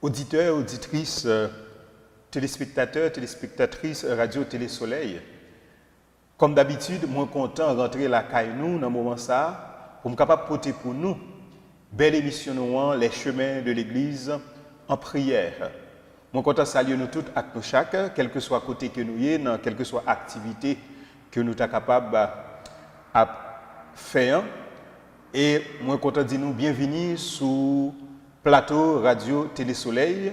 Auditeurs, auditrices, téléspectateurs, téléspectatrices, Radio Télé Soleil, comme d'habitude, moi content de rentrer la caille nous dans le moment ça, pour me capable porter pour nous, belle émission nous, les chemins de l'Église en prière. Moi content de saluer nous toutes et nous chaque, quel que soit côté que nous y dans quelle que soit activité que nous sommes capables de faire. Et moi content de dire nous bienvenue sur plateau Radio Télé Soleil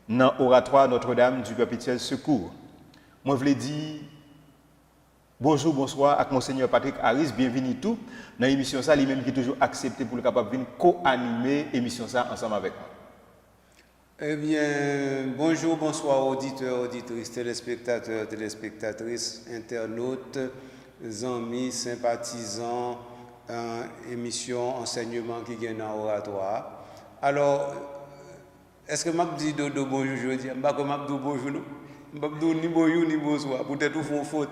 dans l'oratoire Notre-Dame du Perpétuel Secours. Moi, je voulais dire bonjour, bonsoir à Monseigneur Patrick Harris, bienvenue tout dans l'émission ça, lui-même qui est toujours accepté pour le capable de venir co-animer l'émission ça ensemble avec moi. Eh bien, bonjour, bonsoir auditeurs, auditrices, téléspectateurs, téléspectatrices, internautes, amis, sympathisants, émission, enseignement qui gagne dans l'oratoire. Alors, est-ce que je dis dodo bonjour je dis, je ne dis pas bonjour, je ne dis ni bonjour ni bonsoir, peut-être qu'ils font faute.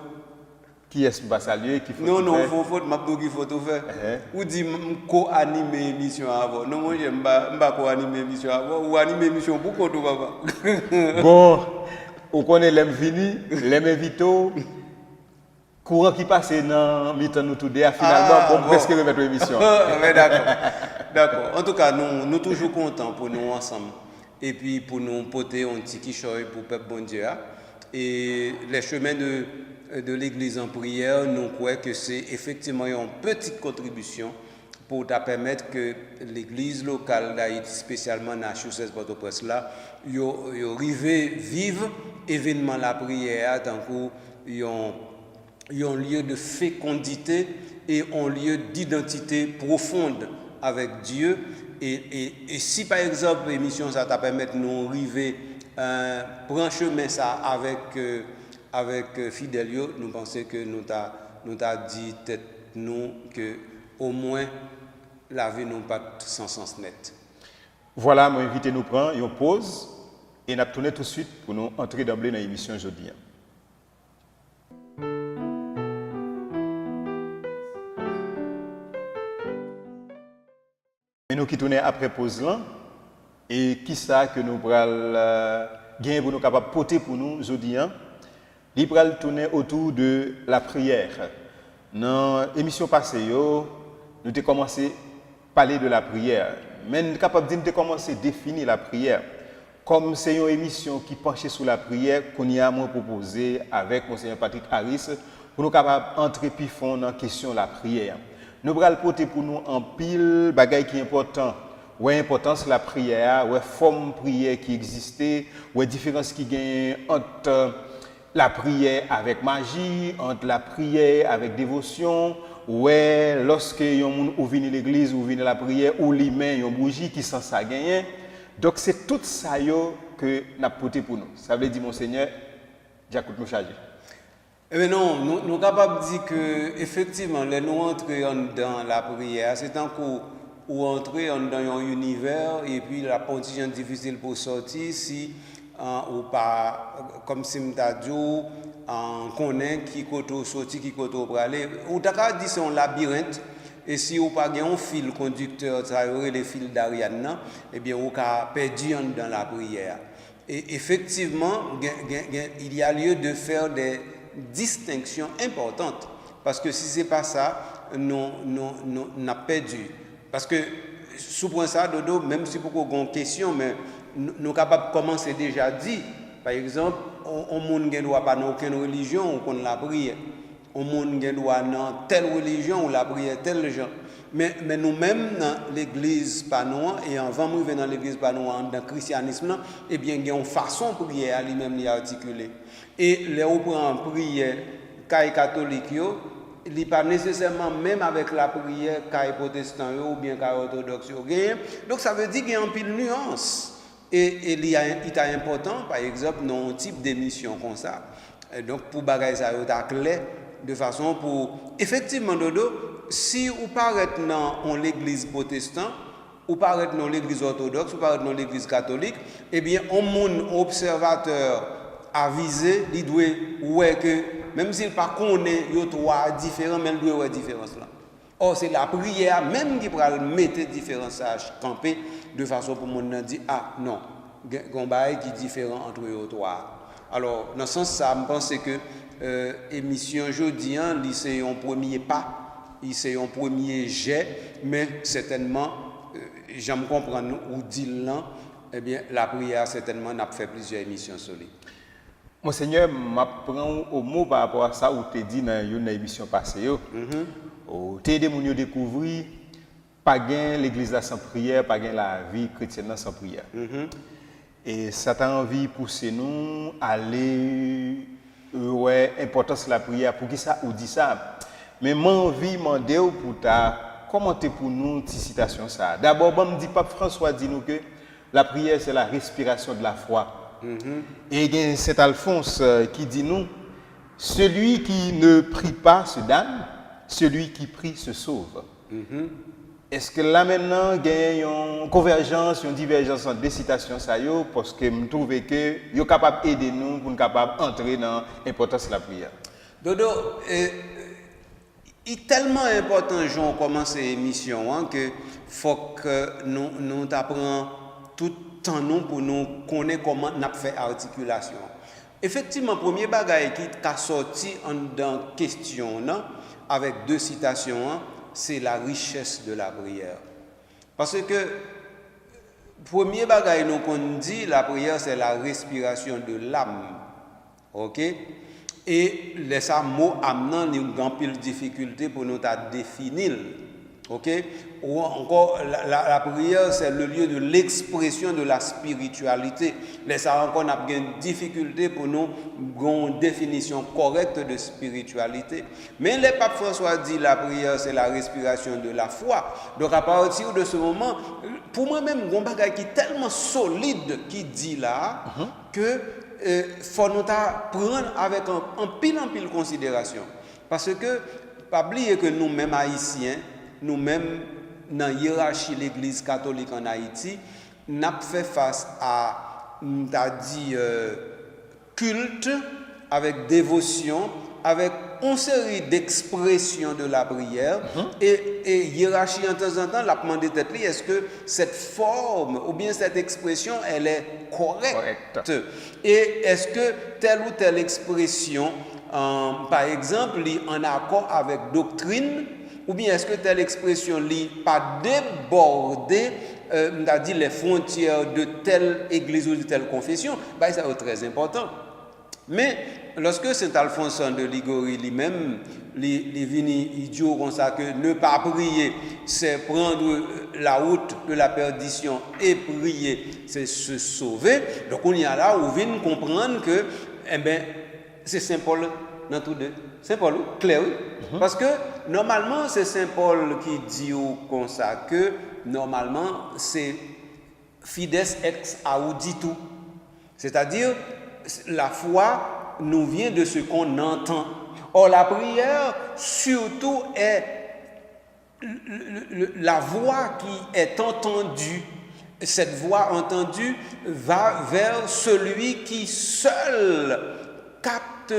Qui est-ce qui va saluer, qui faut Non, ils font faute, je dis qu'il faut tout faire. Ou dit co-animer l'émission avant. Non, moi je ne dis pas co-animer l'émission avant, ou animer l'émission beaucoup tout papa. Bon, on connaît les venus, les invités, courant qui passe dans le temps nous tous deux, finalement, on presque remettre l'émission. D'accord. En tout cas, nous sommes toujours contents pour nous ensemble. Et puis pour nous porter un petit quichoy pour le peuple bon Dieu. Et les chemins de l'Église en prière, nous croyons que c'est effectivement une petite contribution pour permettre que l'Église locale d'Haïti, spécialement dans la Chaussée Port-au-Prince, là, arrive vivre événement la prière, tant qu'il y a un lieu de fécondité et un lieu d'identité profonde avec Dieu. Et si par exemple l'émission ça t'a permis de nous arriver prendre chemin ça avec Fidelio, nous pensons que nous t'a dit tête nous que au moins la vie nous pas sans sens net. Voilà, moi invité nous prend une pause et nous tourner tout de suite pour nous entrer d'emblée dans l'émission aujourd'hui. Et nous qui tournons après pause là, et qui ça que nous prenons gagner pour nous capables porter pour nous aujourd'hui, il prenons tourner autour de la prière. Dans l'émission passée, nous avons commencé à parler de la prière, mais nous sommes capables de commencer à définir la prière. Comme c'est une émission qui penche sur la prière, qu'on a proposé avec Monseigneur Patrick Harris, pour nous capables d'entrer plus fond dans la question de la prière. Nous allons porter pour nous en pile bagaille qui est important. Ouais, importance de la prière, ouais, forme prière qui existait, ouais, différence qui gagne entre la prière avec magie, entre la prière avec dévotion, ouais, lorsque yon ou vient l'église ou vient la prière ou li met yon bougie qui sent ça gagner. Donc c'est tout ça yo que n'a porté pour nous. Ça veut dire Monseigneur, j'écoute nous charger. Eh bien non, nous sommes capables de dire que effectivement, les nous entrer dans la prière, c'est un coup où entrer dans un univers et puis la position difficile pour sortir si ou pas, comme si m'ta dit, on connaît qui côté sortir, qui côté pour aller. Ou d'accord dit c'est un labyrinthe et si ou pas un fil conducteur, ça aurait les fils d'Ariane, eh bien ou ka perdu dans la prière. Et effectivement, il y a lieu de faire des distinction importante parce que si c'est pas ça nous n'a perdu parce que sous point ça dodo même si beaucoup de questions mais nous capable commencer déjà dit par exemple on monde ne doit pas dans aucune religion ou qu'on la prière on monde ne doit dans telle religion ou la prière tel genre mais nous-mêmes dans l'église panois et avant de venir dans l'église panois dans le christianisme eh bien il y a une façon de prier à lui-même l'y articuler et les on prend prière catholique yo il pas nécessairement même avec la prière protestant ou bien orthodoxe donc ça veut dire qu'il y a un pile nuance et il est important par exemple dans un type d'émission comme ça et donc pour bagaille ça clair de façon pour effectivement dodo si ou paraît dans l'église protestante ou paraît dans l'église orthodoxe ou paraît dans l'église catholique eh bien on monde observateur avisé il doit ouais que même s'il pas connaît yo trois différents mais il doit ouais différence là. Or c'est la prière même qui va mettre différence à camper de façon pour monde dire ah non gon bail qui différent entre eux trois. Alors dans ce sens ça me pense que émission jodi an li c'est un premier pas, c'est un premier jet, mais certainement j'aime comprendre ou dit là, eh bien la prière certainement n'a fait plusieurs émissions sur lui. Monseigneur, m'apprend au mot par rapport à ça ou t'es dit dans une émission passée ou t'es aidé moun yo découvrir pas gain l'église là sans prière, pas gain la vie chrétienne là sans prière. Et ça t'a envie pousser nous aller ouais importance de la prière pour qui ça ou dit ça. Mais m'envie demander pour ta commenter pour nous cette citation ça. D'abord me dit pape François dit nous que la prière c'est la respiration de la foi. Et il y a Saint Alphonse qui dit nous, celui qui ne prie pas se damne, celui qui prie se sauve. Est-ce que là maintenant, il y a une convergence, une divergence entre deux citations, ça y est, parce que je trouve que vous êtes capable d'aider nous pour nous capables d'entrer dans l'importance de la prière. Dodo, il est tellement important, Jean, commence l'émission, hein, que faut que nous apprenons tout temps nous pour nous connaître comment nous fait articulation. Effectivement, premier bagage qui a sorti dans question avec deux citations, c'est la richesse de la prière. Parce que premier bagage nous qu'on dit la prière c'est la respiration de l'âme. OK? Et les mots amenant nous grand pile difficulté pour nous définir. OK? Ou encore la prière c'est le lieu de l'expression de la spiritualité. Les encore n'a une difficulté pour nous une définition correcte de spiritualité. Mais le pape François dit la prière c'est la respiration de la foi. Donc à partir de ce moment, pour moi-même un bagage qui est tellement solide qui dit là que faut nous prendre avec en pile considération parce que pas oublier que nous-mêmes haïtiens, nous-mêmes dans la hiérarchie de l'Église catholique en Haïti, nous avons fait face à culte, avec dévotion, avec une série d'expressions de la prière, et hiérarchie en temps en temps, la demande tête est-ce que cette forme ou bien cette expression, elle est correcte. Et est-ce que telle ou telle expression, par exemple, est en accord avec doctrine, ou bien est-ce que telle expression n'est pas débordée les frontières de telle église ou de telle confession, ça est très important. Mais lorsque Saint Alphonse de Liguori lui-même, il vient idiot comme ça que ne pas prier, c'est prendre la route de la perdition et prier, c'est se sauver. Donc on y a là où vient comprendre que c'est Saint Paul dans tous deux. Saint Paul, clair, oui. Parce que normalement, c'est Saint Paul qui dit comme ça que normalement, c'est fides ex auditu. C'est-à-dire, la foi nous vient de ce qu'on entend. Or, la prière, surtout, est la voix qui est entendue. Cette voix entendue va vers celui qui seul capte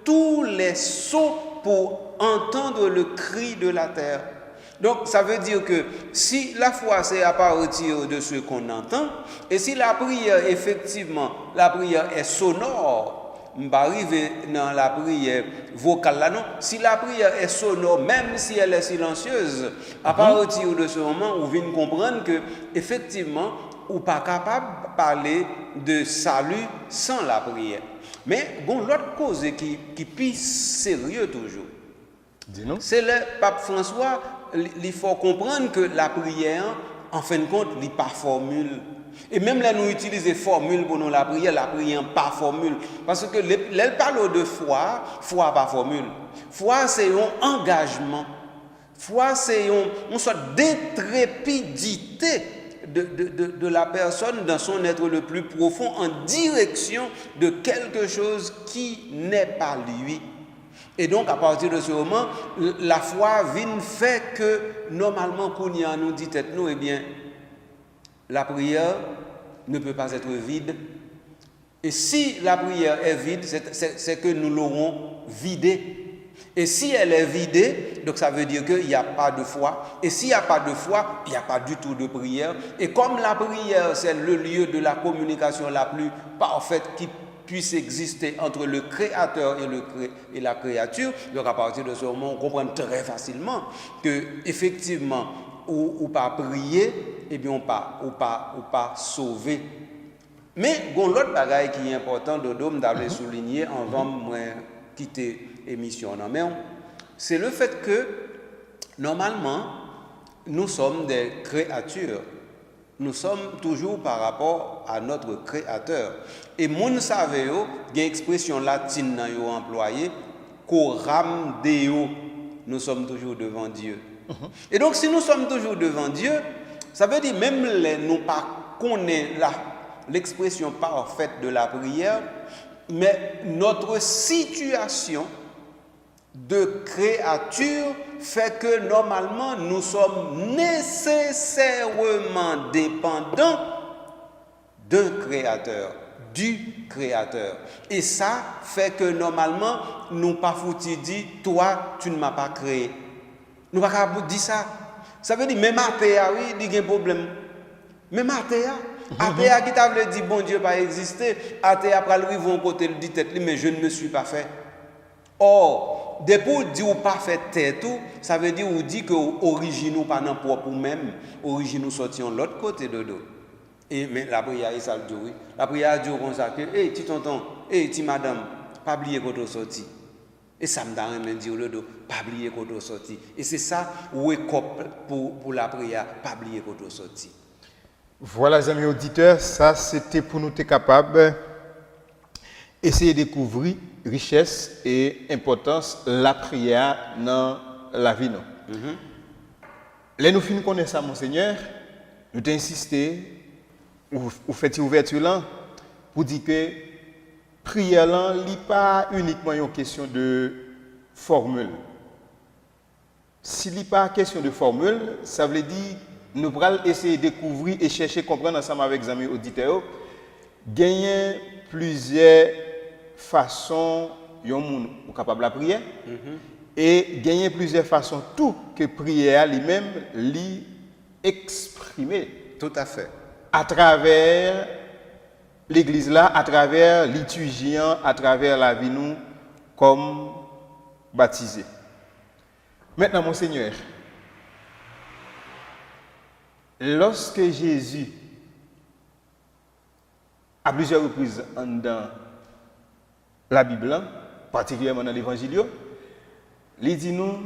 tous les sons pour entendre le cri de la terre. Donc, ça veut dire que si la foi, c'est à partir de ce qu'on entend, et si la prière, effectivement, la prière est sonore, on va arriver dans la prière vocale là, non. Si la prière est sonore, même si elle est silencieuse, à partir de ce moment, on vient comprendre que, effectivement, on n'est pas capable de parler de salut sans la prière. Mais bon, l'autre cause qui est plus sérieux toujours, c'est le pape François. Il faut comprendre que la prière, en fin de compte, il n'y a pas formule. Et même là, nous utilisons formule pour nous la prière pas formule. Parce que elle parle de foi, foi pas formule. Foi, c'est un engagement. Foi, c'est une sorte d'intrépidité de la personne dans son être le plus profond en direction de quelque chose qui n'est pas lui. Et donc, à partir de ce moment, la foi vient fait que, normalement, Kounia nous dit tête nous, eh bien, la prière ne peut pas être vide. Et si la prière est vide, c'est que nous l'aurons vidée. Et si elle est vidée, donc ça veut dire qu'il n'y a pas de foi. Et s'il n'y a pas de foi, il n'y a pas du tout de prière. Et comme la prière, c'est le lieu de la communication la plus parfaite qui puisse exister entre le créateur et la créature, donc à partir de ce moment, on comprend très facilement que effectivement, ou pas prier, eh bien, ou pas sauver. Mais il y a l'autre bagaille qui est important, Dodo, d'aller souligner avant de quitter l'émission. C'est le fait que, normalement, nous sommes des créatures. Nous sommes toujours par rapport à notre créateur. Et moun savez yo, il y a une expression latine nan yo employée, coram deo. Nous sommes toujours devant Dieu. Et donc si nous sommes toujours devant Dieu, ça veut dire même les nous pas connaît l'expression parfaite de la prière, mais notre situation de créature fait que normalement nous sommes nécessairement dépendants d'un créateur, du créateur. Et ça fait que normalement nous pas foutu dit toi tu ne m'as pas créé. Nous pas dire ça. Ça veut dire même athée oui, il y a un problème. Même athée athée qui t'a dit bon Dieu pas exister, athée après lui vont côté le dit tête mais je ne me suis pas fait. Or, depuis qu'on dit ou pas fait tête tout, ça veut dire ou dit que origine ou pas non propre ou même, origine nous sortions l'autre côté de dos. Et mais la prière ça le dit oui. La prière dit comme ça que petit tonton, petit madame, pas oublier quand sorti. Et ça me donne même dire le dos, pas oublier quand sorti. Et c'est ça wake up pour la prière, pas oublier quand sorti. Voilà les amis auditeurs, ça c'était pour nous être capables essayer de découvrir richesse et importance la prière dans la vie. Là, nous finissons connaître ça, Monseigneur, nous t'insister, ou faites ouverture là, pour dire que prière là, n'est pas uniquement une question de formule. S'il n'est pas question de formule, ça veut dire nous allons essayer de découvrir et chercher à comprendre ensemble avec les amis auditeurs, gagner plusieurs façons yon ou capable la prière et gagner plusieurs façons tout que prière lui-même lui exprimer tout à fait à travers l'église là, à travers liturgien, à travers la vie nous comme baptisés. Maintenant mon Seigneur, lorsque Jésus à plusieurs reprises dans la Bible, particulièrement dans l'Évangile, il dit nous,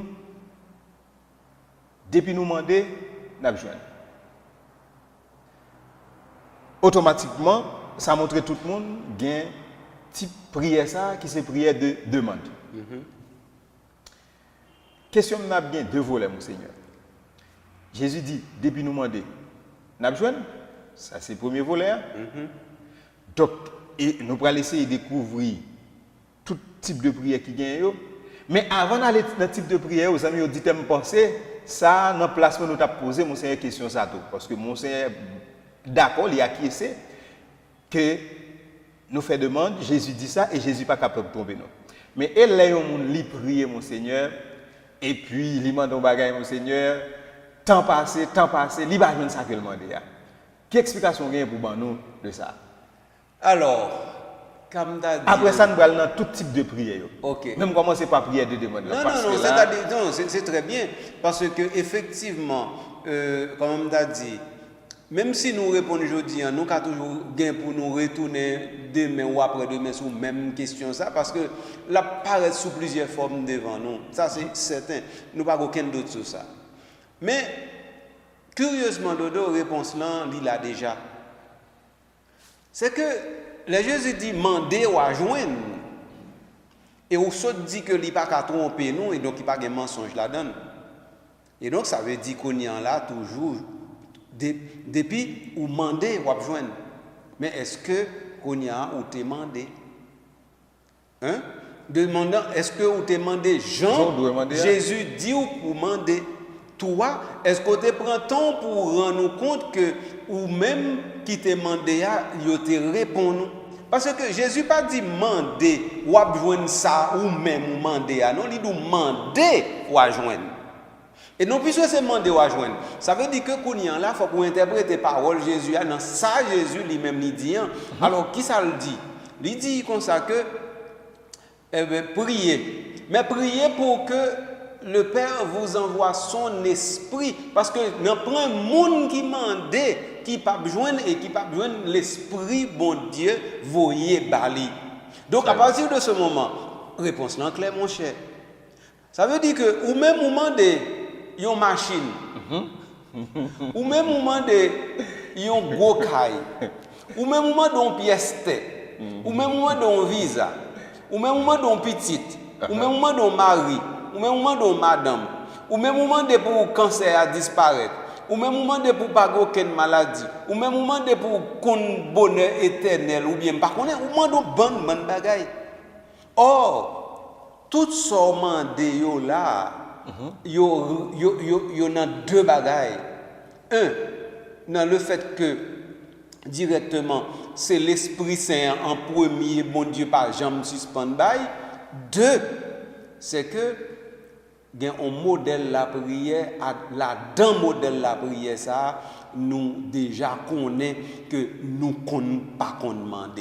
depuis nous demander, nous avons besoin. Automatiquement, ça montre tout le monde qu'il y a un type de prière ça, qui c'est prière de demande. Question n'a bien deux volets, mon Seigneur. Jésus dit, depuis nous demander, nous avons besoin. Ça c'est le premier volet. Donc, et nous allons essayer de découvrir tout type de prière qui gagne. Mais avant d'aller dans le type de prière, aux amis, dit me penser, ça, dans le placement nous avons posé, mon Seigneur, question ça tout. Parce que mon Seigneur, d'accord, il a acquiescé que nous fait demande, Jésus dit ça et Jésus n'est pas capable de tomber. Non. Mais elle là, il prie, mon Seigneur, et puis il demande un bagage, mon Seigneur, temps passé, il va jouer ça que le demande. Quelle explication gagne pour nous de ça? Alors, après ça, nous allons dans tout type de prière. Okay. Même commencer par prière de demande. Non, c'est très bien. Parce que effectivement, comme on a dit, même si nous répondons aujourd'hui, nous avons toujours gain pour nous retourner demain ou après-demain sur la même question. Ça, parce que là, paraît sous plusieurs formes devant nous. Ça, c'est certain. Nous n'avons pas aucun doute sur ça. Mais, curieusement, Dodo, réponse là, il a déjà. C'est que le Jésus dit mandez ou à joindre. Et au saut dit que il n'y a pas qu'à tromper nous et donc il n'y a pas de mensonge là-dedans. Et donc ça veut dire qu'on y en là toujours depuis ou mandez ou à joindre. Mais est-ce que qu'on y a ou t'es mandé? Hein? Demandant est-ce que ou t'es mandé Jésus dit ou pour demander. Toi, est-ce que tu prends temps pour rendre compte que ou même qui te demandé il te répond Parce que Jésus pas dit mandé ou à joindre ça ou même ou mandé. Non, il dit mandé ou à joindre. Et non, puisque c'est mandé ou à joindre, ça veut dire que Kounian là, il faut qu'on interprète parole Jésus. Dans ça, Jésus lui-même il dit. Alors, qui ça le dit? Il dit comme ça que priez. Mais priez pour que le Père vous envoie son esprit. Parce que nous prenons un monde qui mandé, qui pas joindre et qui pas joindre l'esprit, bon Dieu, voyez bali. Donc, à partir de ce moment, réponse là claire, mon cher. Ça veut dire que, ou même au moment de une machine, ou même au moment de un gros caille, ou même au moment d'une pièce, ou même au moment d'un visa, ou même au moment d'un petit, ou même au moment d'un mari, ou même au moment d'une madame, ou même au moment de pour le cancer à disparaître, ou même au moment de pour pas aucune maladie, ou même au moment de pour qu'on bonheur éternel, ou bien par contre, au moment de bonne bagaille. Or, tout ce monde là, il y en a deux bagailles. Un, dans le fait que directement, c'est l'Esprit Saint en premier, bon Dieu, par jamais suspend. Deux, c'est que il y a un modèle la prière, là-dedans modèle la prière, ça, nous déjà connaissons que nous ne connaissons pas qu'on demande.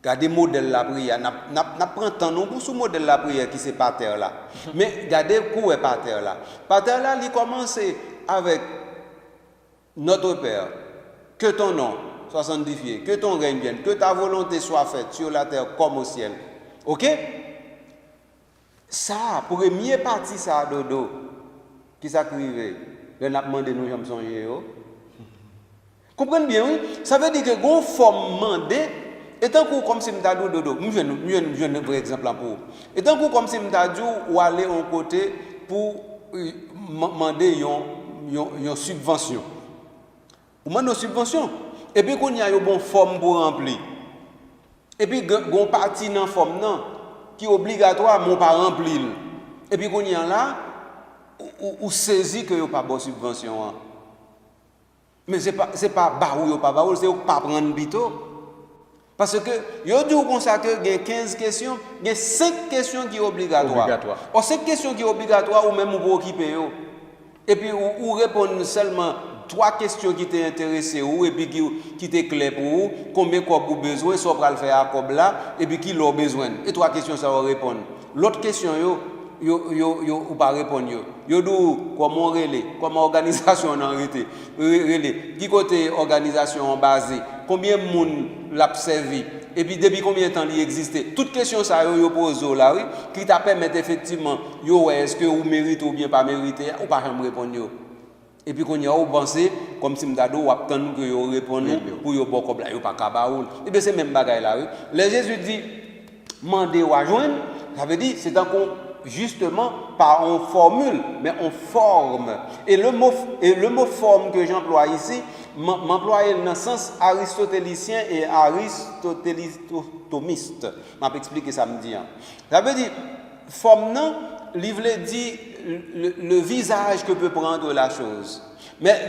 Regardez le modèle de la prière. Nous prenons temps pour ce modèle de la prière qui c'est par terre là. Mais regardez où est par terre là. Par terre là, il commence avec notre Père. Que ton nom soit sanctifié, que ton règne vienne, que ta volonté soit faite sur la terre comme au ciel. Ok? Ça, première partie, ça, dodo, qui s'acrivait. Le n'a demandé nous, j'aime songer. Comprenez bien, oui? Ça veut dire que gon forme mandé. Et tant que comme si m'ta dit dodo, je un vrai exemple pour. Et tant que comme si m'ta dit ou aller en côté pour demander une subvention. Ou demande une subvention. Et puis qu'on y a une bonne forme pour remplir. Et puis gon partie dans forme non qui est obligatoire mon pas remplir. Et puis qu'on y a là ou saisi que y a pas bonne subvention. Mais c'est pas bah ou pas bah c'est pas prendre bito. Parce que, yo dit comme ça que il y a 15 questions, il y a 5 questions qui sont obligatoires. Or, 5 questions qui sont obligatoires, ou même vous occuper. Et puis, ou répondre seulement 3 questions qui t'intéressent, et puis qui t'est clair pour vous, combien de vous avez besoin, soit pour le faire à cob là, et puis qui l'a besoin. Et 3 questions, ça va répondre. L'autre question, ou pas répondre. Yo dit comment relais, comment organisation en réalité, relais, qui côté organisation basée, combien de monde l'a servi, et puis depuis combien de temps il existait. Toutes questions ça yo pose là, oui, qui t'a permettre effectivement, est-ce que vous méritez ou bien pas méritez, ou pas jamais répondre. Et puis qu'on y a ou pensé comme si m'dado ou attendre que yo répondre pour yo bon comme là, yo pas cabaoul. Et bien c'est même bagaille là, oui. Le Jésus dit mandez ou à joindre, ça veut dire c'est encore justement pas en formule, mais en forme. Et le mot forme que j'emploie ici, m'emploie dans le sens aristotélicien et aristotélistomiste. Je vais expliquer ça me dit. Ça veut dire, forme non, il veut dire le visage que peut prendre la chose. Mais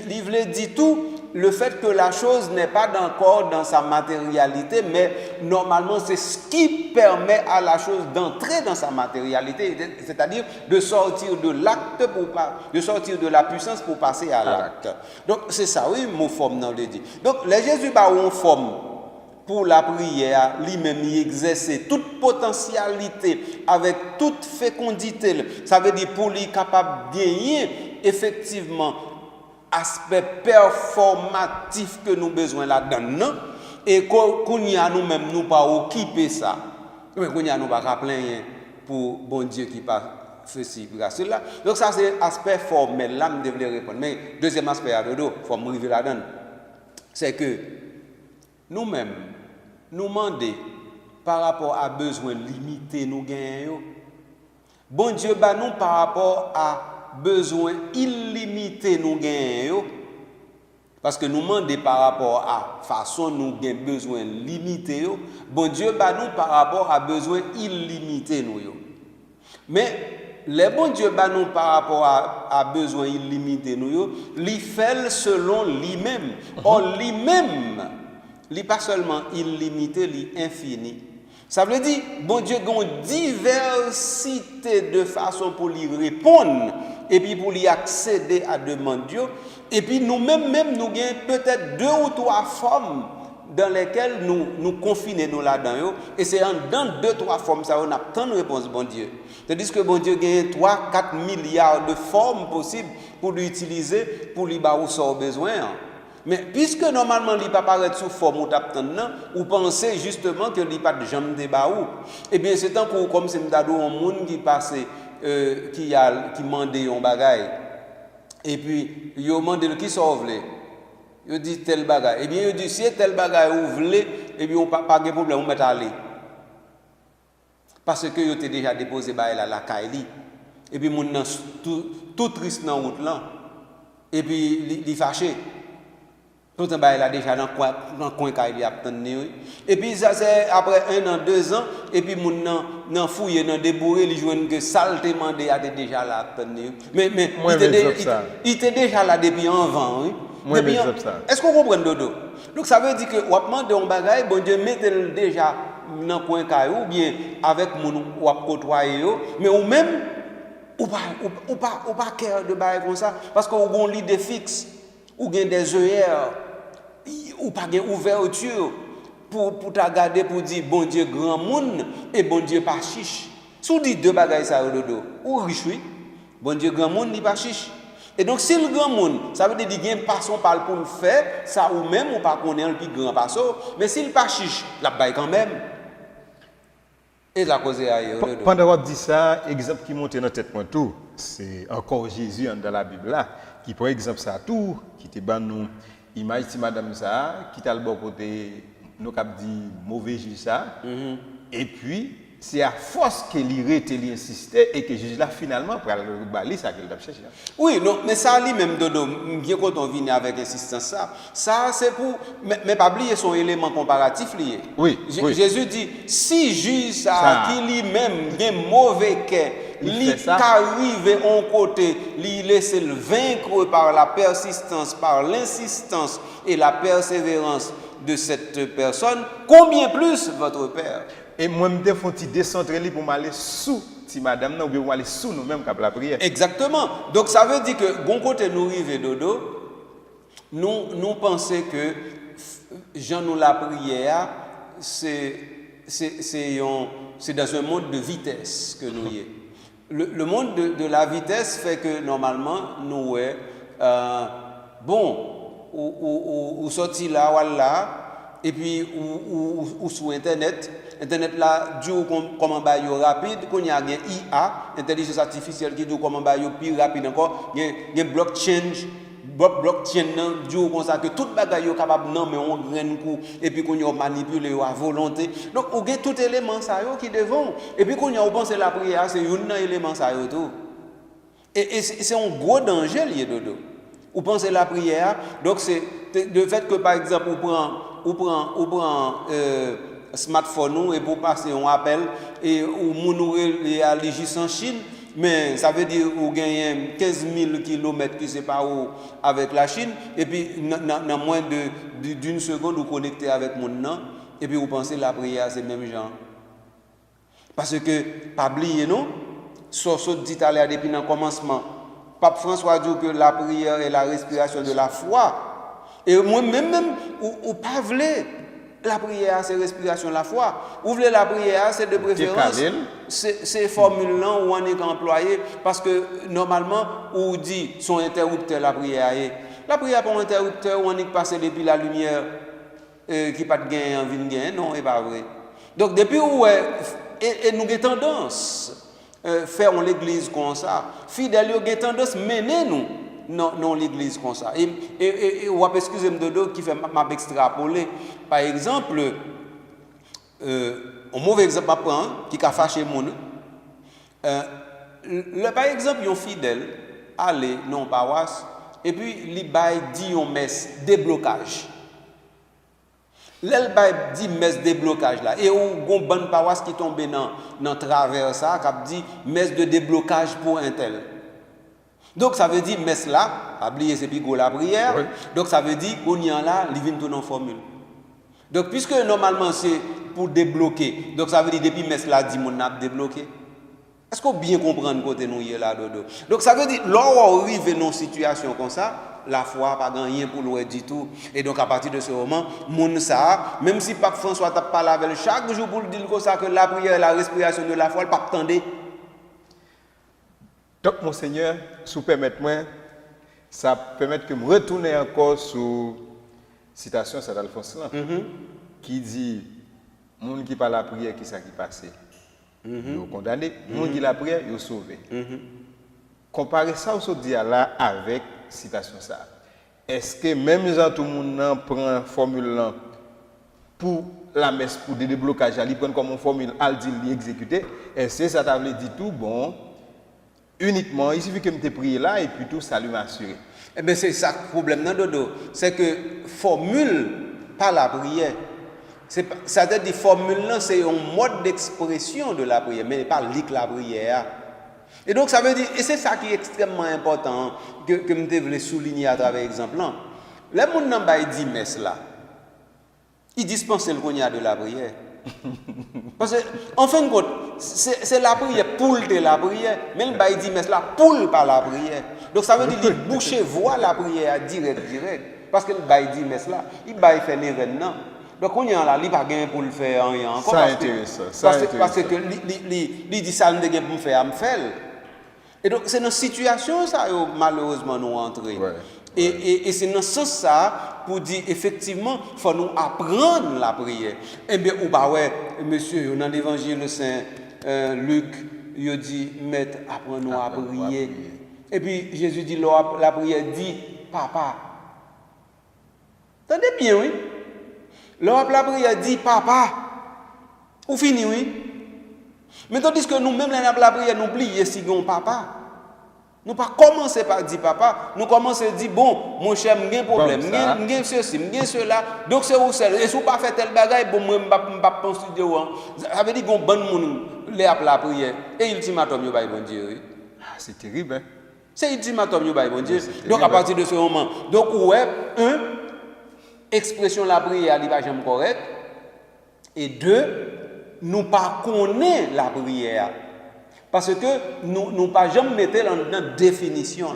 il veut dire tout le fait que la chose n'est pas encore dans sa matérialité, mais normalement c'est ce qui permet à la chose d'entrer dans sa matérialité, c'est-à-dire de sortir de l'acte de sortir de la puissance pour passer à l'acte. Donc c'est ça, oui, mon forme dans le dit. Donc les Jésus a une forme pour la prière, lui-même il exerce toute potentialité avec toute fécondité. Ça veut dire pour lui capable de gagner effectivement aspect performatif que nous besoin là-dedans et qu'on y a nous-mêmes nous pas occuper ça. Mais qu'on y a nous pas plaindre pour bon Dieu qui pas fait ci cela. Donc ça c'est aspect formel là me devrais répondre. Mais deuxième aspect à dodo, faut me arriver là-dedans. C'est que nous-mêmes nous demander par rapport à besoin limité nous gagnons. Bon Dieu bah nous par rapport à besoin illimité nous gagnons parce que nous demandons par rapport à façon nous gagnons besoin limité bon Dieu bah nous par rapport à besoin illimité nous mais les bon Dieu bah nous par rapport à besoin illimité nous li fait selon lui-même or lui-même il n'est pas seulement illimité, il est infini. Ça veut dire, bon Dieu a une diversité de façons pour lui répondre et puis pour lui accéder à demande Dieu. Et puis nous-mêmes, nous avons peut-être 2 ou 3 formes dans lesquelles nous confinons nous là-dedans. Et c'est dans 2 ou 3 formes ça on a tant de réponses, bon Dieu. Tandis que bon Dieu a 3-4 milliards de formes possibles pour l'utiliser, pour lui avoir son besoin. Mais puisque normalement il ne pas paraître sous forme ou pensez justement que il pas de jambe de baou, eh bien c'est tant que comme c'est un monde qui passe qui demandé un bagaille et puis il demande qui sauve les il dit tel bagaille et bien il dit si tel bagaille ou voulez et bien on pas de problème on met aller parce que il était déjà déposé bail la caille et puis mon tout triste dans route là et puis il fâché. Tout le monde est déjà dans le coin qui a attendu. Et puis ça c'est après 1 an, 2 ans, et puis mon nan fouillé dans débourré, il joue que saleté mandé a déjà là attendu. Mais il était déjà là depuis avant, oui. Est-ce qu'on comprend dodo? Donc ça veut dire que on demande un bagage, bon Dieu mettez déjà dans le coin ou bien avec mon ou a côtoyer mais ou même ou pas cœur de bagage comme ça parce que on a l'idée fixe. Ou bien des œillères, ou pas une ouverture pour ta garder pour dire bon Dieu grand monde et bon Dieu pas chiche. Si vous dites 2 bagages ça au dodo, ou riche oui, bon Dieu grand monde il pas chiche. Et donc si le grand monde, ça veut dire qu'il y a une façon par pour le faire, ça ou même ou pas connaît le plus grand passo, mais s'il pas chiche, la baille quand même. Et la cause ailleurs. Pendant qu'on dit ça, exemple qui monte dans tête moi tout, c'est encore Jésus dans la Bible là. Qui par exemple ça tout qui te ban nous image si madame ça qui t'a le bon côté nous cap dit mauvais juge ça et puis c'est à force que il insistait et que juge là finalement pour le bali ça qu'il t'a cherché. Oui non mais ça lui même dodo bien quand on vient avec insistance ça c'est pour mais pas oublier son élément comparatif lié. Oui, Jésus dit si juge ça qui lui-même un mauvais cœur il arrive en côté, il laisse le vaincre par la persistance, par l'insistance et la persévérance de cette personne, combien plus votre Père? Et moi, je me fais descendre pour m'aller sous si madame ou bien pour aller sous nous-mêmes quand la prière. Exactement. Donc ça veut dire que bon côté nous arrive dodo, nous pensons que Jean nous la prière, c'est dans un monde de vitesse que nous y est. Le monde de la vitesse fait que normalement nous ou sorti là voilà et puis ou sur internet là dit comment ba yo rapide qu'on y a un IA intelligence artificielle qui dit comment ba yo plus rapide encore il y a blockchain nan dit comme ça que toute bagaille yo capable non mais on graine coup et puis qu'on y a manipulé à volonté donc on a tout élément ça yo qui devant et puis qu'on y a penser la prière c'est un élément ça yo tout et c'est un gros danger lié dodo ou penser la prière donc c'est le fait que par exemple on prend smartphone et pour passer un appel et ou moun réagit en Chine. Mais ça veut dire qu'on gagne 15 000 km qui séparent avec la Chine et puis dans moins d'une seconde vous connectez avec mon nom et puis vous pensez la prière c'est même genre. Parce que pas oublier non, ce dit à l'air depuis le commencement. Pape François dit que la prière est la respiration de la foi. Et moi-même ou pas voulez la prière, c'est respiration de la foi. Ou voulez la prière, c'est de préférence. C'est formule là où on est employé parce que normalement, on dit son interrupteur la prière. La prière pour interrupteur, on est passé depuis la lumière qui pas de gain en vie de gain, non, c'est pas vrai. Donc depuis où et nous avons tendance faire l'église comme ça. Fidèles, nous avons tendance mener nous. Non l'église comme ça. Et excusez-moi dodo qui fait m'a extrapoler. Par exemple, un mauvais exemple à prendre qui a fâché mon. Par exemple, un fidèle aller non paroisse et puis li bay dit on messe déblocage. L'el bay dit messe déblocage là et on gon bonne paroisse qui tombe dans travers ça qui dit messe de déblocage pour un tel. Donc ça veut dire messe là, oublier c'est pigo la prière. Oui. Donc ça veut dire qu'on y a là, il vient tout en formule. Donc, puisque normalement c'est pour débloquer, donc ça veut dire depuis messe là, dit mon a débloqué. Est-ce qu'on bien comprendre côté nous hier là dodo? Donc ça veut dire lorsqu'on arrive dans une situation comme ça, la foi pas gagné pour le du tout. Et donc à partir de ce moment, moun ça, même si Pape François t'a parlé avec chaque jour pour dire comme ça que la prière et la respiration de la foi, pas attendez. Donc monseigneur, si vous permettez-moi, ça permet que me retourner encore sur citation de Saint Alphonse qui dit moun qui parle la prière qui ça qui passé. Ils condamné, moun qui la prière, ils sauvé. Comparer ça au dit là avec citation ça. Est-ce que même quand tout le monde prend formule là pour la messe pour des déblocages, il prend comme une formule al dit l'exécuter, est-ce que ça t'a dit tout bon uniquement il suffit que me te prier là et puis tout ça lui m'assurer. Eh bien c'est ça le problème non dodo, c'est que formule pas la prière. Ça veut dire formule là c'est un mode d'expression de la prière mais pas la prière. Et donc ça veut dire et c'est ça qui est extrêmement important que je voulais souligner à travers l'exemple là. Les gens n'ont pas dit messe là. Ils dispensent le cognac de la prière. Parce que en fin de compte, c'est la prière pour de la prière, mais le bail dit messe là pour pas la prière. Donc ça veut dire qu'il boucher voix la prière direct parce que le bail dit messe là, il bail fait l'événement. Donc on y a là, il pas gain pour le faire rien encore parce que il dit ça ne gain pour me faire me faire. Et donc c'est dans situation ça malheureusement nous entrer. Et c'est dans ce sens ça pour dire effectivement faut nous apprendre la prière. Eh bien ou bah ouais monsieur dans l'évangile de Saint Luc il dit maître apprends-nous à prier. Et puis Jésus dit la prière dit papa. Entendez bien oui. La prière dit papa. Ou fini oui. Mais tandis que nous même la prière nous oublions si on papa. Nous pas commencer par dire papa, nous commencer à dire bon, mon cher, j'ai un problème, j'ai ceci, j'ai cela. Donc c'est où seul. Et si vous pas fait tel bagaille, bon moi pas penser de vous. Ça veut dire qu'on bon monde les appeler la prière et ultimatum yo bail bon Dieu. Ah, c'est terrible hein. C'est ultimatum yo bail bon Dieu. Donc à partir de ce moment, donc ouais, un expression la prière n'est pas jamais correcte et deux, nous pas connaître la prière. Parce que nous pas jamais mettre dans définition.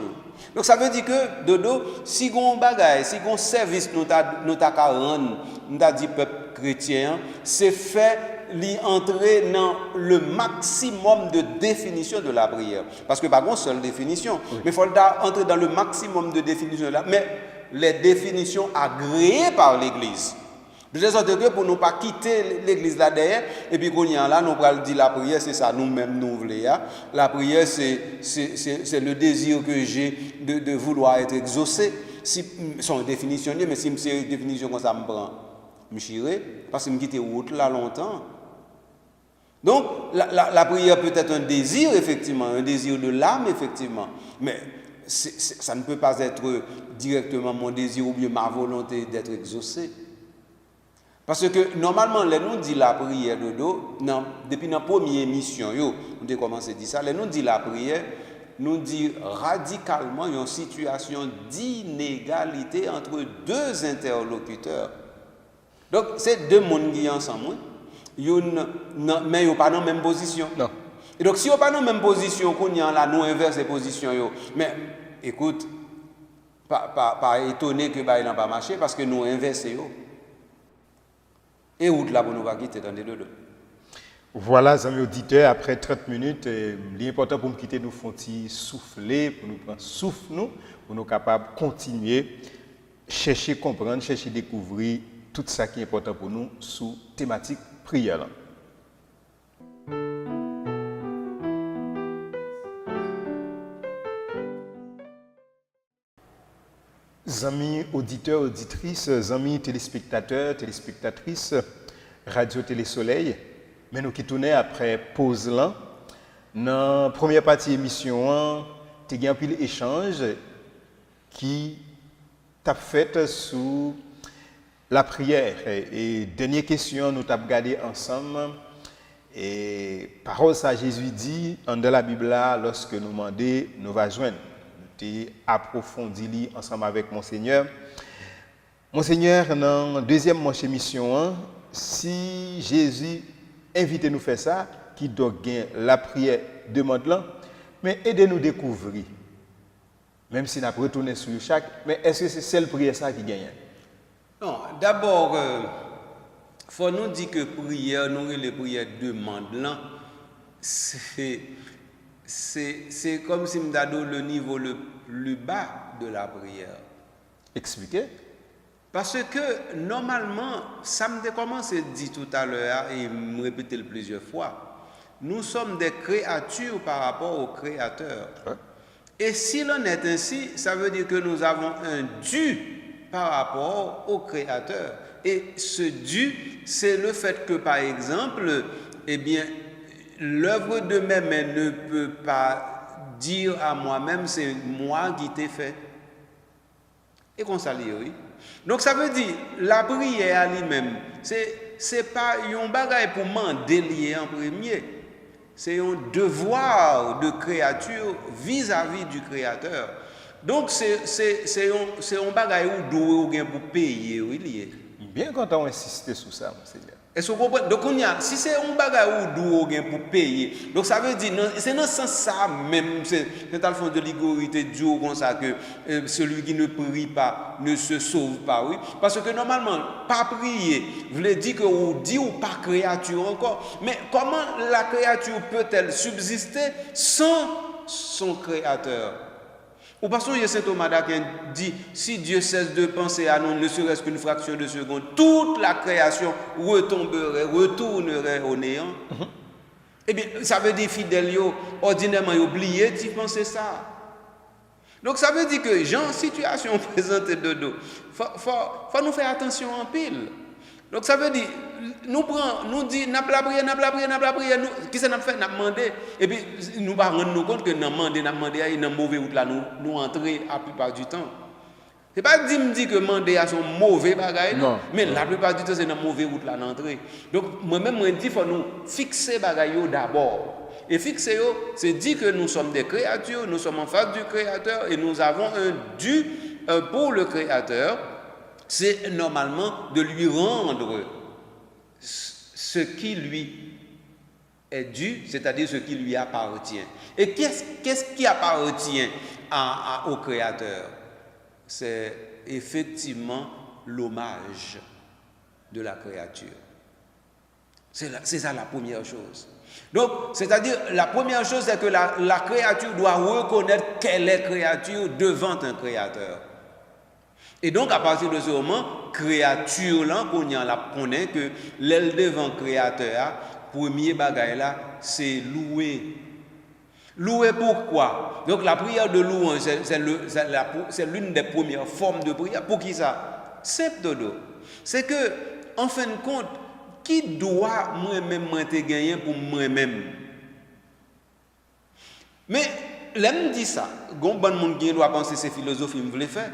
Donc ça veut dire que dodo si on bagaille, si on service nous ta rendre, nous ta dit peuple chrétien, c'est fait l'y entrer dans le maximum de définition de la prière. Parce que pas une seule définition, mais il faut entrer dans le maximum de définition là, mais les définitions agréées par l'Église. De telle sorte que pour ne pas quitter l'église là derrière, et puis qu'on y a là, nous allons dire la prière, c'est ça, nous-mêmes nous voulons. La prière, c'est le désir que j'ai de vouloir être exaucé. Si, sans définition, mais si c'est une définition comme ça me prend, je chierai, parce que je quitte route là longtemps. Donc, la prière peut être un désir, effectivement, un désir de l'âme, effectivement, mais ça ne peut pas être directement mon désir ou bien ma volonté d'être exaucé. Parce que normalement, les nous dit la prière depuis notre première émission, on a commencé à dire ça, les nous dit la prière, nous dit radicalement une situation d'inégalité entre deux interlocuteurs. Donc, c'est deux mondes qui sont ensemble, mais ils n'ont pas dans la même position. Non. Et donc, si ils n'ont pas dans la même position, qu'on y a là, nous inverse les positions. Mais écoute, pas étonné que ils n'ont pas marché parce que nous inversons. Et où là pour nous va quitter dans les deux. Voilà, amis auditeurs, après 30 minutes, l'important pour nous quitter, nous font souffler, pour nous prendre souffle, nous, pour nous capables de continuer, chercher, comprendre, chercher, découvrir tout ça qui est important pour nous sous thématique prière. Amis auditeurs, auditrices, amis téléspectateurs, téléspectatrices, Radio Télé Soleil, mais nous qui tournons après pause là, dans la première partie de l'émission, il y a un peu d'échange qui t'a fait sur la prière. Et dernière question, nous t'avons regardé ensemble. Et parole ça, Jésus dit, dans la Bible, lorsque nous demandons, nous va joindre. Approfondi ensemble avec mon Seigneur. Monseigneur, dans la deuxième manche émission, si Jésus invite nous à faire ça, qui doit gagner la prière demande là, mais aidez-nous à découvrir. Même si nous avons retourné sur chaque, mais est-ce que c'est celle prière ça qui gagne? Non, d'abord, faut nous dire que prière, nous les prières demande là, c'est comme si nous avons le niveau le plus bas de la prière. Expliquez. Parce que normalement, ça me commencé à dire tout à l'heure et me répéter plusieurs fois, nous sommes des créatures par rapport au Créateur. Ouais. Et si l'on est ainsi, ça veut dire que nous avons un dû par rapport au Créateur. Et ce dû, c'est le fait que, par exemple, eh bien, l'œuvre de mes mains ne peut pas dire à moi-même, c'est moi qui t'ai fait. Et qu'on s'allie, oui. Donc ça veut dire, la prière à lui-même, c'est pas un bagage pour m'endélier en premier. C'est un devoir de créature vis-à-vis du Créateur. Donc c'est un bagage où doit pour payer, oui. Bien content d'insister sur ça, Monseigneur. Est-ce que vous comprenez? Donc, si c'est un bagage où doit pour payer, donc ça veut dire, c'est dans ce sens ça même, c'est à le fond de l'égorité de Dieu comme ça que celui qui ne prie pas ne se sauve pas, oui. Parce que normalement, pas prier, voulait dire que vous dit ou pas créature encore. Mais comment la créature peut-elle subsister sans son créateur? Ou parce que Saint Thomas d'Aquin dit, si Dieu cesse de penser à nous, ne serait-ce qu'une fraction de seconde, toute la création retournerait au néant. Eh bien, ça veut dire, fidèles, ordinairement, oublier d'y penser ça. Donc, ça veut dire que, genre, situation présentée de dos, faut nous faire attention en pile. Donc, ça veut dire, nous dit, n'a pas prié, qui ça n'a fait, n'a demandé, et puis nous ne rendre nous compte que n'a demandé, il dans mauvais route là, nous entrer la plupart du temps. C'est pas dire que demander à son mauvais bagage, non, mais la plupart du temps c'est dans mauvais route là d'entrer. Donc moi-même je dis faut nous fixer bagage d'abord. Et fixer c'est dire que nous sommes des créatures, nous sommes en face du Créateur et nous avons un dû pour le Créateur. C'est normalement de lui rendre ce qui lui est dû, c'est-à-dire ce qui lui appartient. Et qu'est-ce qui appartient au Créateur? C'est effectivement l'hommage de la créature. C'est ça la première chose. Donc, c'est-à-dire, la première chose, c'est que la créature doit reconnaître qu'elle est créature devant un Créateur. Et donc, à partir de ce moment, créature là, qu'on connaît que l'aile devant créateur, premier bagaille là, c'est louer. Louer pourquoi? Donc, la prière de louange, c'est l'une des premières formes de prière. Pour qui ça? Simple dodo. C'est que, en fin de compte, qui doit moi-même te gagner pour moi-même? Mais, l'aime dit ça. Bon monde qui doit penser ces philosophies, me voulait faire.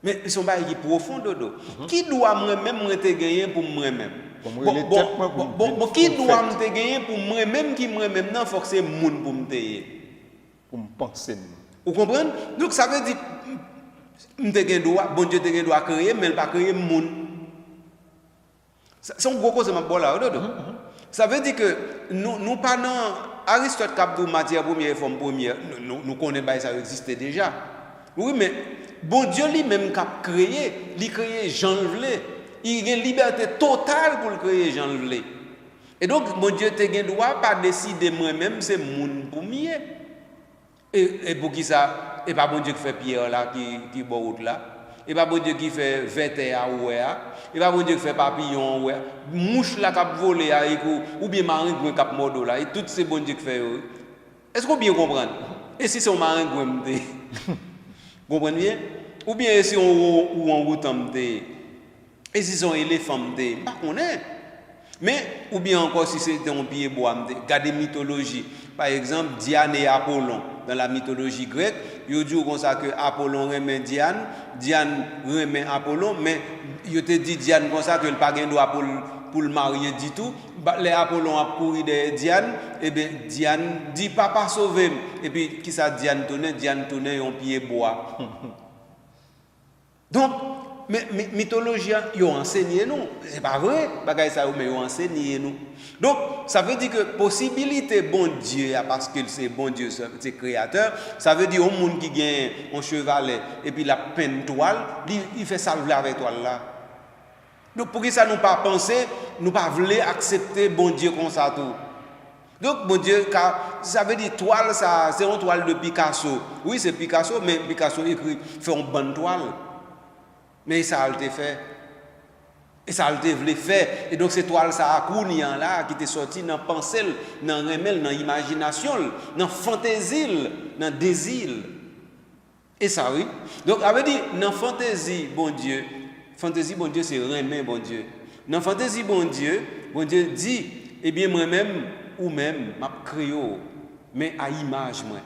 Mais ils sont pas profond dodo. Qui doit moi-même te gagner pour moi-même? Bon, qui doit me te gagner pour moi-même qui moi-même non faut que c'est monde pour me payer. Pour me penser. Vous comprenez? Donc ça veut dire me te gagner droit, bon Dieu te gagner droit créer mais pas créer monde. C'est un gros cause ma bon là dodo. Ça veut dire que nous pas dans Aristote cap de matière première et forme première, nous connaissons pas ça existait déjà. Oui, mais bon Dieu lui-même qui a créé, il crée Jean Vlé. Il a une liberté totale pour le créer Jean Vlé. Et donc, bon Dieu te gain droit pas décider moi-même, c'est mon pour mieux. Et pour qui ça? Et pas bon Dieu qui fait pierre là, qui route là. Et pas bon Dieu qui fait vêter à oué. Et pas bon Dieu qui fait papillon oué. Mouche là qui volé ou bien maringouin qui mordo là. Et tout c'est bon Dieu qui fait. Est-ce que vous bien comprendre? Et si c'est un maringouin vous comprenez bien? Ou bien si on route et si c'est un éléphant, pas qu'on est. Mais, ou bien encore si c'est un pied bois, regardez mythologie. Par exemple, Diane et Apollon. Dans la mythologie grecque, il dit comme ça que Apollon remet Diane, Diane remet Apollon, mais il te dit Diane comme ça que le pas de droit pour le marier du tout. Les Apollon a couru de Diane, et bien Diane dit papa sauve. Et puis qui ça Diane tourne un pied bois. Donc mais mythologie, ils ont enseigné nous. C'est pas vrai, bagay ça, mais ils ont enseigné nous. Donc, ça veut dire que possibilité bon Dieu, parce que c'est bon Dieu, c'est créateur, ça veut dire au monde qui gagne un chevalet et puis la peine toile, il fait salver avec toile là. Donc, pour que ça nous pas penser, nous pas voulons accepter bon Dieu comme ça tout. Donc, bon Dieu, car ça veut dire toile, ça, c'est une toile de Picasso. Oui, c'est Picasso, mais Picasso écrit, fait une bonne toile. Mais ça a été fait. Et ça a été fait. Et donc, cette toile, ça a couru là, qui était sorti dans la pensée, dans la remède, dans l'imagination, dans la fantaisie, dans le désir. Et ça, oui. Donc, ça veut dire, dans la fantaisie, bon Dieu, c'est remède, bon Dieu. Dans la fantaisie, bon Dieu dit, eh bien, moi-même, ou même, m'a créé, mais à image, moi,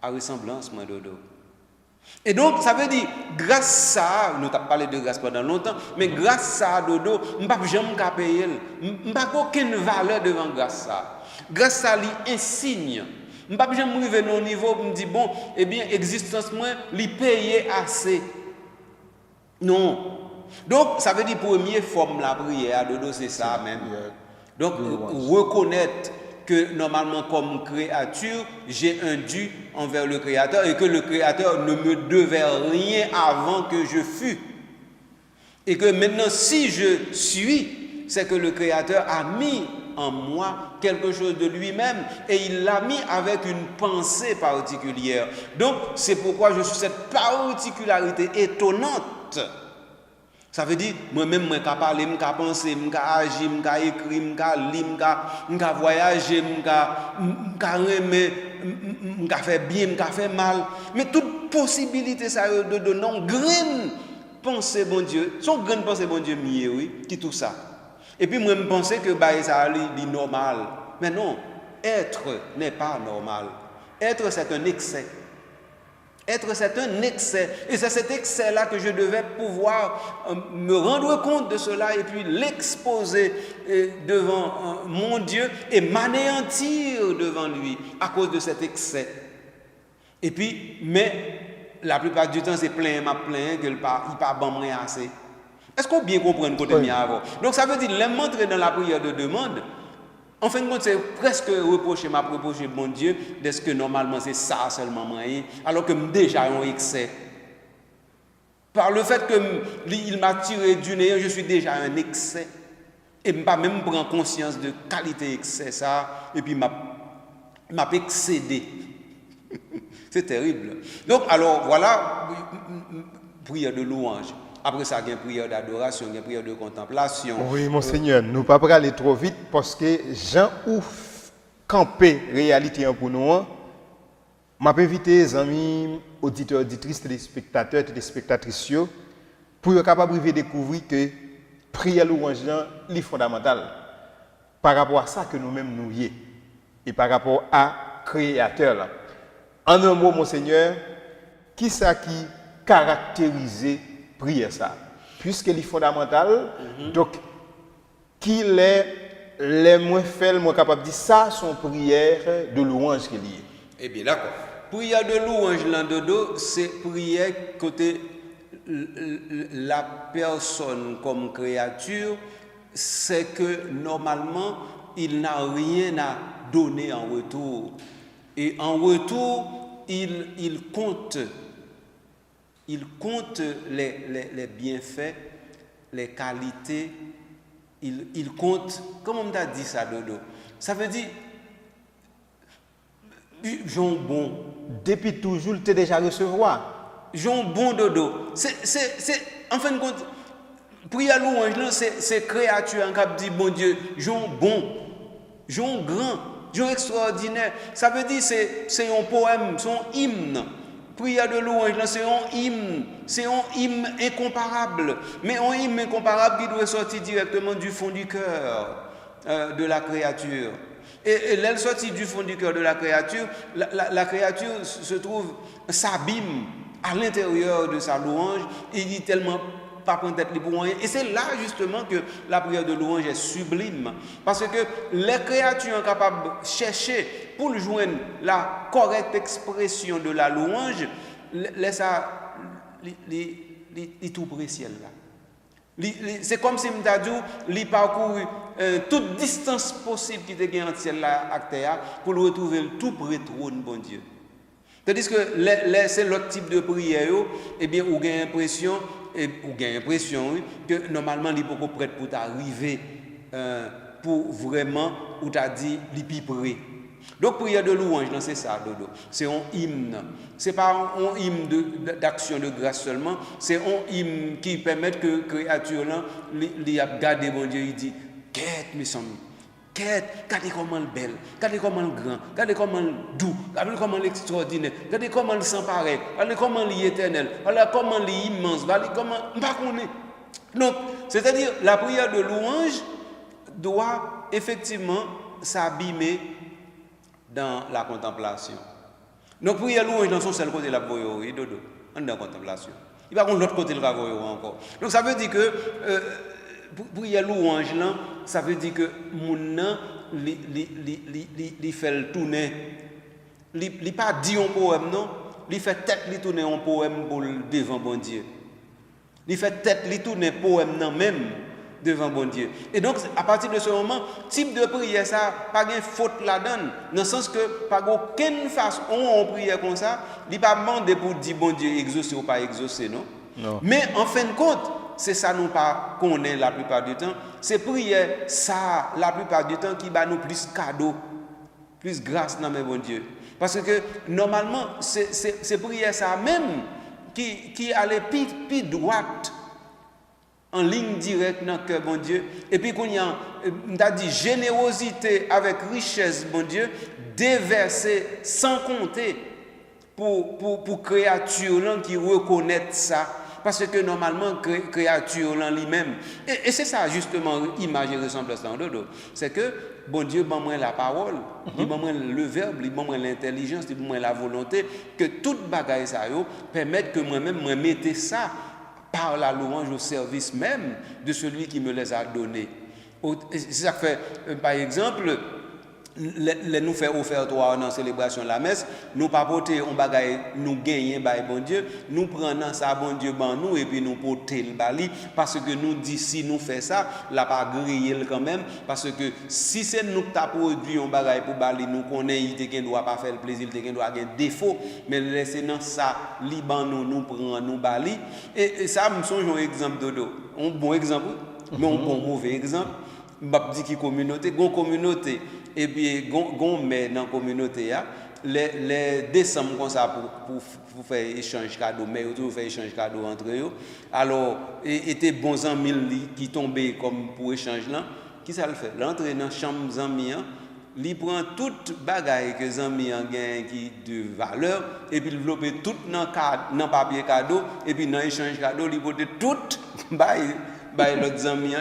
à ressemblance, moi, dodo. Et donc, ça veut dire, grâce à ça, nous avons parlé de grâce pendant longtemps, mais grâce à ça, dodo, je ne peux jamais payer. Je n'ai aucune valeur devant grâce à ça. Grâce à ça, il insigne. Je ne peux jamais arriver à un niveau où je me dis, bon, eh bien, existence, moi, il paye assez. Non. Donc, ça veut dire, première forme de la prière, dodo, c'est ça même. Donc, reconnaître que normalement, comme créature, j'ai un dû envers le Créateur et que le Créateur ne me devait rien avant que je fût. Et que maintenant, si je suis, c'est que le Créateur a mis en moi quelque chose de lui-même et il l'a mis avec une pensée particulière. Donc, c'est pourquoi je suis cette particularité étonnante. Ça veut dire, moi-même, je peux parler, je peux penser, je peux agir, je peux écrire, je peux lire, je peux voyager, je peux aimer, je peux faire bien, je peux faire mal. Mais toute possibilité, ça de donner une grande pensée, bon Dieu, son grande pensée, bon Dieu, oui, qui tout ça. Et puis, moi, je pense que ça est normal. Mais non, être n'est pas normal. Être, c'est un excès. Être, c'est un excès. Et c'est cet excès-là que je devais pouvoir me rendre compte de cela et puis l'exposer devant mon Dieu et m'anéantir devant lui à cause de cet excès. Et puis, mais la plupart du temps, c'est plein qu'il ne pas bon assez. Est-ce qu'on bien comprend le côté mien avant? Donc ça veut dire, l'entrer dans la prière de demande, en fin de compte, c'est presque reprocher mon Dieu, d'est-ce que normalement c'est ça seulement moyen, alors que déjà un excès. Par le fait qu'il m'a tiré du néant, je suis déjà un excès. Et je ne pas même prendre conscience de qualité excès ça, et puis m'a excédé. C'est terrible. Donc, alors voilà, prière de louange. Après ça, il y a une prière d'adoration, il y a une prière de contemplation. Oui, Monseigneur, nous ne pouvons pas aller trop vite parce que Jean ouf camper réalité pour nous. Je vais inviter les amis, auditeurs, auditrices, téléspectateurs, téléspectatrices pour être capables de découvrir que la prière louange est fondamentale par rapport à ça que nous-mêmes nous y est et par rapport à Créateur. En un mot, Monseigneur, qui ça qui caractérise prière ça, puisqu'elle est fondamentale, donc qu'il est les moins faibles, moins capable de dire ça, son prière de louange qu'il y est. Eh bien d'accord. Prière de louange l'endodo, c'est prière côté la personne comme créature, c'est que normalement il n'a rien à donner en retour. Et en retour, il compte les bienfaits, les qualités, il compte, comment on t'a dit ça, Dodo? Ça veut dire, Jean bon. Depuis toujours, tu es déjà recevoir. Jean bon, Dodo. En fin de compte, prière louange, c'est créature qui dit, bon Dieu, Jean bon, Jean grand, Jean extraordinaire. Ça veut dire, c'est un poème, c'est un hymne. Prière de louange, c'est un hymne incomparable, mais un hymne incomparable qui doit sortir directement du fond du cœur de la créature. Et elle sortit du fond du cœur de la créature, la créature se trouve, s'abîme à l'intérieur de sa louange, et il dit tellement pas prendre tête pour rien. Et c'est là justement que la prière de louange est sublime. Parce que les créatures sont capables de chercher pour joindre la correcte expression de la louange, li tout près ciel là. C'est comme si m'ta dit li parcouru toute distance possible qui était entre ciel là ak terre pour le retrouver tout près trône bon Dieu. Tandis que c'est l'autre type de prière eh bien ou gain impression oui, que normalement il est prêt pour t'arriver pour vraiment ou t'a dit li pi près. Donc prière de louange c'est ça dodo. C'est un hymne. C'est pas un hymne d'action de grâce seulement, c'est un hymne qui permet que créature là li a garder bon Dieu, il dit quête mes amis. Regardez comment le belle, regardez comment le grand, regardez comment le doux, regardez comment l'extraordinaire, regardez comment le sans pareil, regardez comment l'éternel, regardez comment l'immense, regardez comment pas connaît. Donc, c'est-à-dire la prière de louange doit effectivement s'abîmer dans la contemplation. Donc prière de louange dans son seul côté la voyou, dodo, dans la contemplation. Il va contre l'autre côté le voyou encore. Donc ça veut dire que prière louange là, ça veut dire que mon nan li fait le tourner, li pas dit un poème non, li fait tête li tourner un poème pour devant bon Dieu. Li fait tête li tourner poème nan même devant bon Dieu. Et donc à partir de ce moment, type de prière ça pas gain faute là-dedans, dans le sens que pas aucune façon on prière comme ça, li pas demander pour dire bon Dieu exaucer ou pas exaucer non. Non. Mais en fin de compte, c'est ça nous pas connaît la plupart du temps, c'est prière ça la plupart du temps qui va nous plus cadeau, plus grâce dans mes bon Dieu. Parce que normalement c'est prière ça même qui allait plus droite en ligne directe dans le cœur bon Dieu, et puis qu'on y a dit générosité avec richesse bon Dieu déversée sans compter pour créature qui reconnaît ça. Parce que normalement, créature en lui-même, et c'est ça justement, image et ressemblance dans dodo, c'est que bon Dieu m'a moins la parole, il m'a moins le verbe, il m'a moins l'intelligence, il m'a moins la volonté, que toute bagaille ça permette que moi-même me mette ça par la louange au service même de celui qui me les a donnés. C'est ça que fait, par exemple, nous fait offertoire dans la célébration de la messe, nous pas porter on bagaille nous gagner by bon Dieu, nous prenons ça bon Dieu ban nous et puis nous porter le bali parce que nous dit si nous fait ça, la pas griller quand même parce que si c'est nous qui t'a produit on bagaille pour bali nous connaît il te doit pas faire le plaisir, il te doit avoir défaut, mais laisser dans ça liban nous prend nous bali et ça me songe un exemple dodo, un bon exemple mais un bon mauvais exemple, m'a dit qui communauté, et puis gon mais dans communauté les décembre comme ça pour faire échange cadeau mais autour faire échange cadeau entre eux alors était bons amis qui tombaient comme pour échange là qui ça le fait l'entrer dans chambre amis il prend toute bagaille que amis gain qui de valeur et puis développer tout dans papier cadeau et puis dans échange cadeau il porter tout bail l'autre amis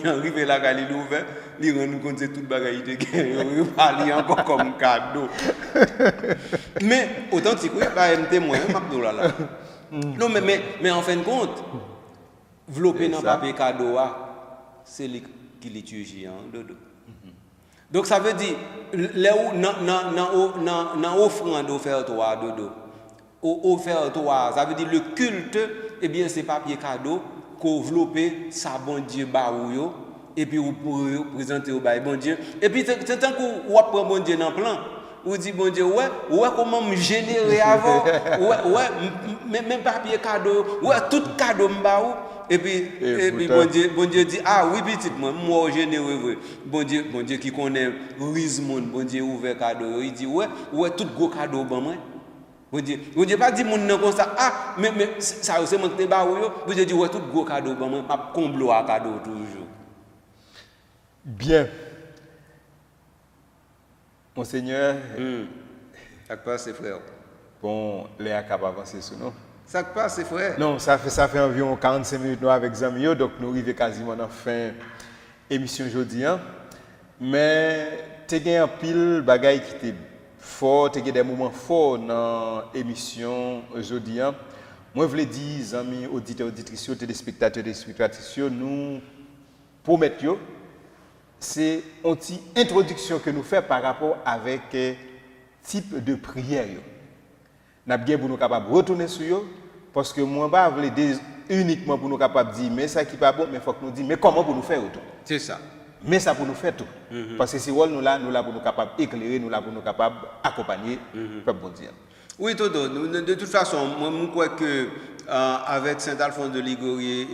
arrivé là quand il ouvert il rend compte c'est toute bagaille de gain il parle encore comme cadeau mais authentique oui pas un témoin m'abdou là non mais en fin de compte développer dans papier cadeau c'est lui qui liturgie dodo. Donc ça veut dire dans offrande offertoire dodo offertoire ça veut dire le culte eh bien c'est papier cadeau développer ça bon Dieu baouyo et puis vous présenter au bail bon Dieu et puis c'est tant qu'on prend bon Dieu dans plan ou dit bon Dieu ouais comment me générer avant ouais même papier cadeau ouais tout cadeau m'baou et puis bon Dieu dit ah oui petit moi généreux bon Dieu qui connaît Rizmon bon Dieu ouvert cadeau il dit ouais tout gros cadeau ban moi Bon Dieu pas dit moun nan comme ça ah mais ça c'est mon te ba yo bon Dieu dit ouais tout gros cadeau ban moi pas comble à cadeau toujours. Bien. Monseigneur ça passe frère. Bon les capable avancer sur nous. Ça passe frère. Non, ça fait environ 45 minutes nous avec Zamio donc nous arrivons quasiment dans fin émission aujourd'hui mais tu as un pile bagaille qui était fort, il y a des moments forts dans l'émission aujourd'hui. Moi, je voulais dire, amis auditeurs, auditrices, téléspectateurs, téléspectatrices, nous promettons, c'est une petite introduction que nous faisons par rapport avec type de prière. Nous sommes bien pour nous capables de retourner sur eux, parce que moi, je voulais uniquement pour nous capables de dire mais ça qui pas bon, mais il faut que nous disions mais comment pour nous faire tout. C'est ça. Mais ça pour nous faire tout. Parce que si nous là pour nous capables d'éclairer, nous là pour nous capables d'accompagner le peuple bon Dieu. Oui, Toto, de toute façon, moi je crois que avec Saint-Alphonse de Liguori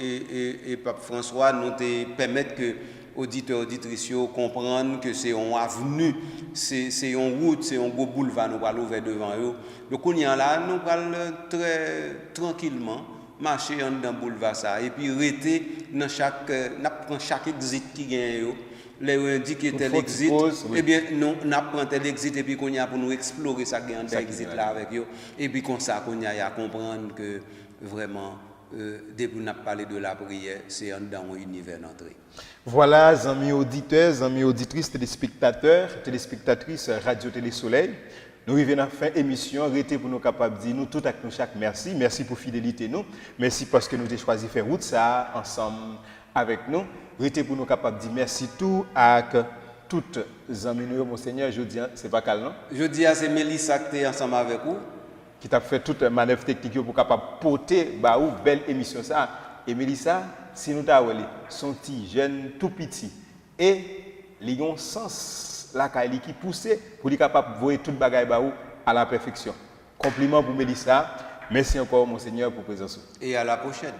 et Pape François, nous te permettre que auditeurs, auditrices comprennent que c'est une avenue, c'est une route, c'est un beau boulevard nous allons ouvrir devant eux. Donc on y a là, nous allons très tranquillement marcher dans le boulevard ça et puis rester dans chaque exit qui gagne. Les indiquer tel exit, eh bien, nous apprenons tel exit et puis qu'on y a pour nous explorer ça qui est dans exit là avec eux. Et puis comme ça, qu'on y a à comprendre que vraiment, depuis qu'on a parlé de la prière, c'est dans un univers d'entrée. Voilà, amis auditeurs, amis auditrices, téléspectateurs, téléspectatrices Radio Télé Soleil. Nous arrivons à la fin de l'émission, arrêtez pour nous capables de dire nous tout avec nous chaque merci. Merci pour fidélité nous. Merci parce que nous avons choisi de faire route ça ensemble avec nous. Arrêtez pour nous capables de dire merci tout à toutes les amis nous, mon Seigneur. Je dis, c'est pas calme, non? Je dis c'est Mélissa qui est ensemble avec vous. Qui t'a fait toute manœuvre technique pour capable porter bah ou belle émission ça. Et Mélissa, si nous t'a son petit jeune tout petit et il a un sens la qui poussé pour être capable de voir toute bagaille bah ou à la perfection. Compliment pour Mélissa. Merci encore mon Seigneur pour présence. Et à la prochaine.